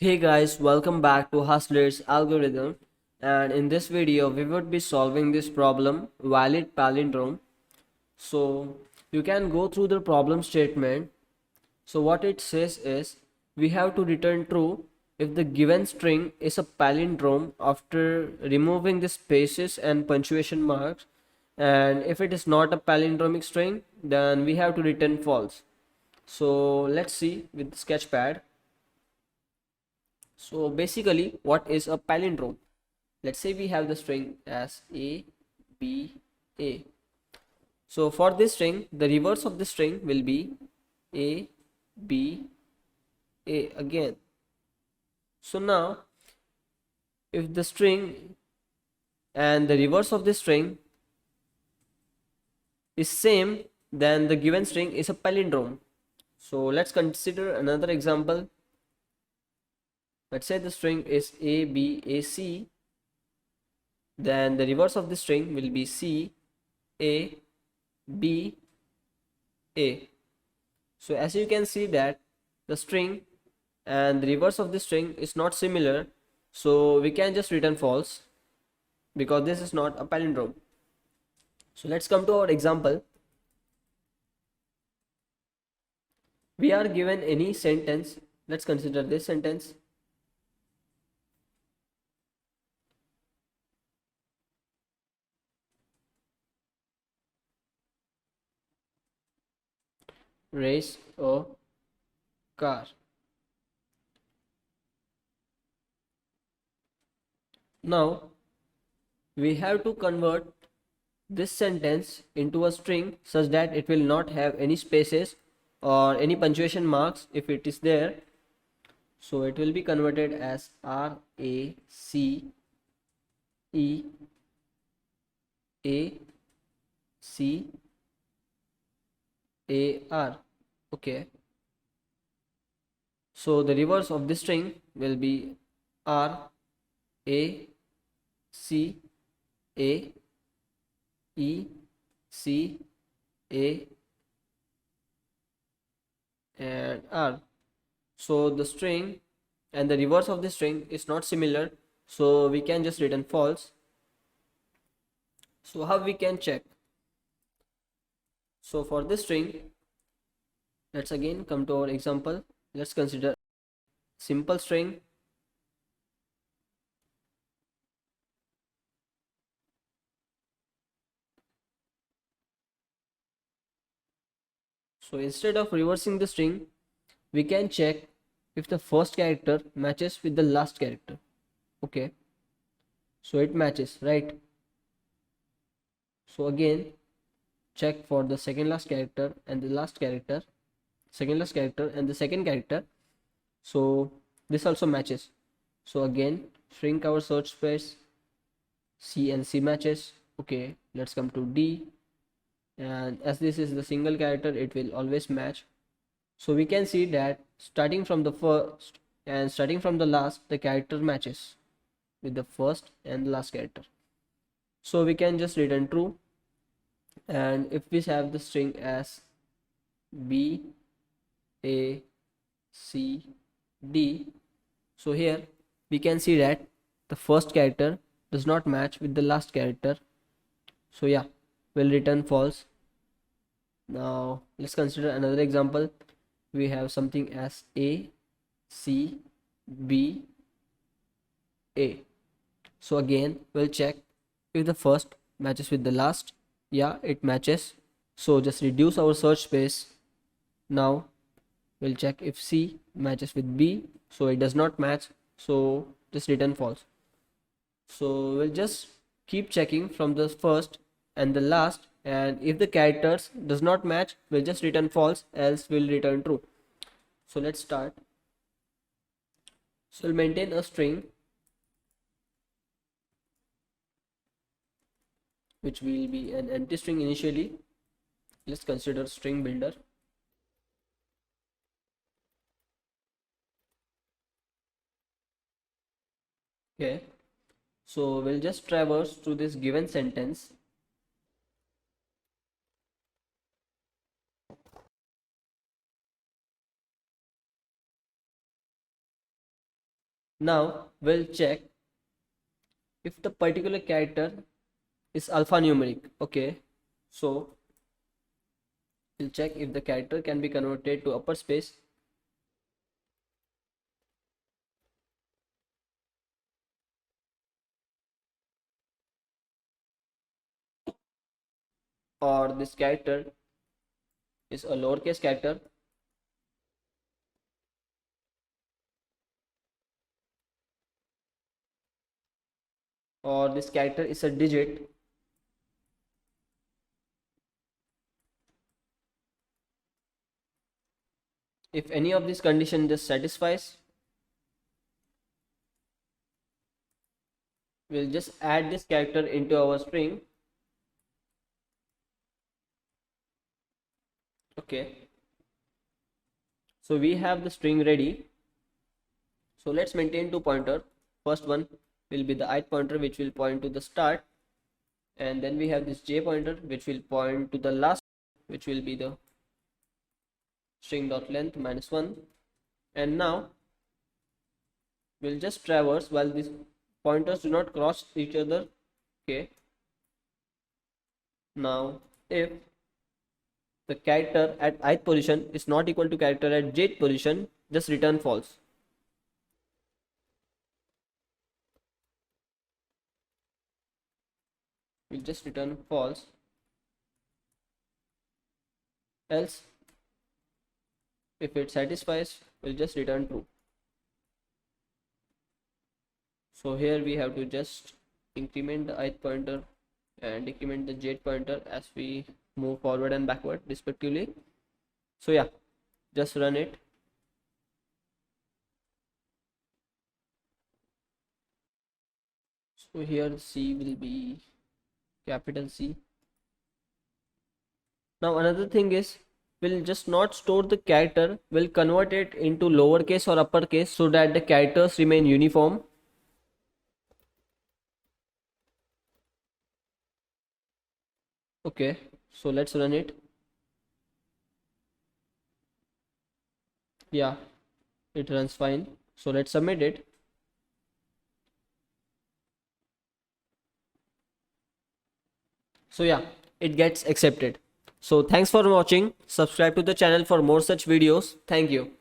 Hey guys, welcome back to Hustler's algorithm, and in this video we would be solving this problem valid palindrome. So you can go through the problem statement. So what it says is we have to return true if the given string is a palindrome after removing the spaces and punctuation marks, and if it is not a palindromic string then we have to return false. So let's see with the sketchpad. So basically, what is a palindrome? Let's say we have the string as A, B, A. So for this string, the reverse of the string will be A, B, A again. So now, if the string and the reverse of the string is same, then the given string is a palindrome. So let's consider another example. Let's say the string is A, B, A, C. Then the reverse of the string will be C, A, B, A. So as you can see that the string and the reverse of the string is not similar, so we can just return false because this is not a palindrome. So let's come to our example. We are given any sentence. Let's consider this sentence. Race a car. Now we have to convert this sentence into a string such that it will not have any spaces or any punctuation marks if it is there. So it will be converted as RACEACAR. Okay, so the reverse of this string will be RACAECA and R. So the string and the reverse of the string is not similar, so we can just return false. So how we can check? So for this string, let's again come to our example. Let's consider simple string. So instead of reversing the string, we can check if the first character matches with the last character. Okay, so it matches, right? So again, check for the second last character and the last character, second last character and the second character. So this also matches. So again, shrink our search space. C and C matches. Okay, let's come to D, and as this is the single character, it will always match. So we can see that starting from the first and starting from the last, the character matches with the first and the last character. So we can just return true. And if we have the string as B, A, C, D, so here we can see that the first character does not match with the last character. So yeah, we'll return false. Now let's consider another example. We have something as A, C, B, A. So again, we'll check if the first matches with the last. Yeah, it matches. So just reduce our search space. Now we'll check if C matches with B. So it does not match. So just return false. So we'll just keep checking from the first and the last, and if the characters does not match, we'll just return false, else we'll return true. So let's start. So we'll maintain a string which will be an empty string initially. Let's consider string builder. Okay, so we'll just traverse through this given sentence. Now we'll check if the particular character is alphanumeric. Okay, so we'll check if the character can be converted to upper space. Or this character is a lowercase character. Or this character is a digit. If any of these conditions just satisfies, we'll just add this character into our string. Okay, so we have the string ready. So let's maintain two pointer. First one will be the ith pointer, which will point to the start, and then we have this j pointer, which will point to the last, which will be the string dot length -1. And now we'll just traverse while these pointers do not cross each other. Okay, now if the character at ith position is not equal to character at jth position, just return false. We'll just return false. Else, if it satisfies, we'll just return true. So here we have to just increment the ith pointer and decrement the jth pointer as we move forward and backward respectively. So yeah, just run it. So here C will be capital C. Now another thing is, we'll just not store the character, we'll convert it into lowercase or uppercase so that the characters remain uniform. Okay, so let's run it. Yeah, it runs fine. So let's submit it. So yeah, it gets accepted. So thanks for watching. Subscribe to the channel for more such videos. Thank you.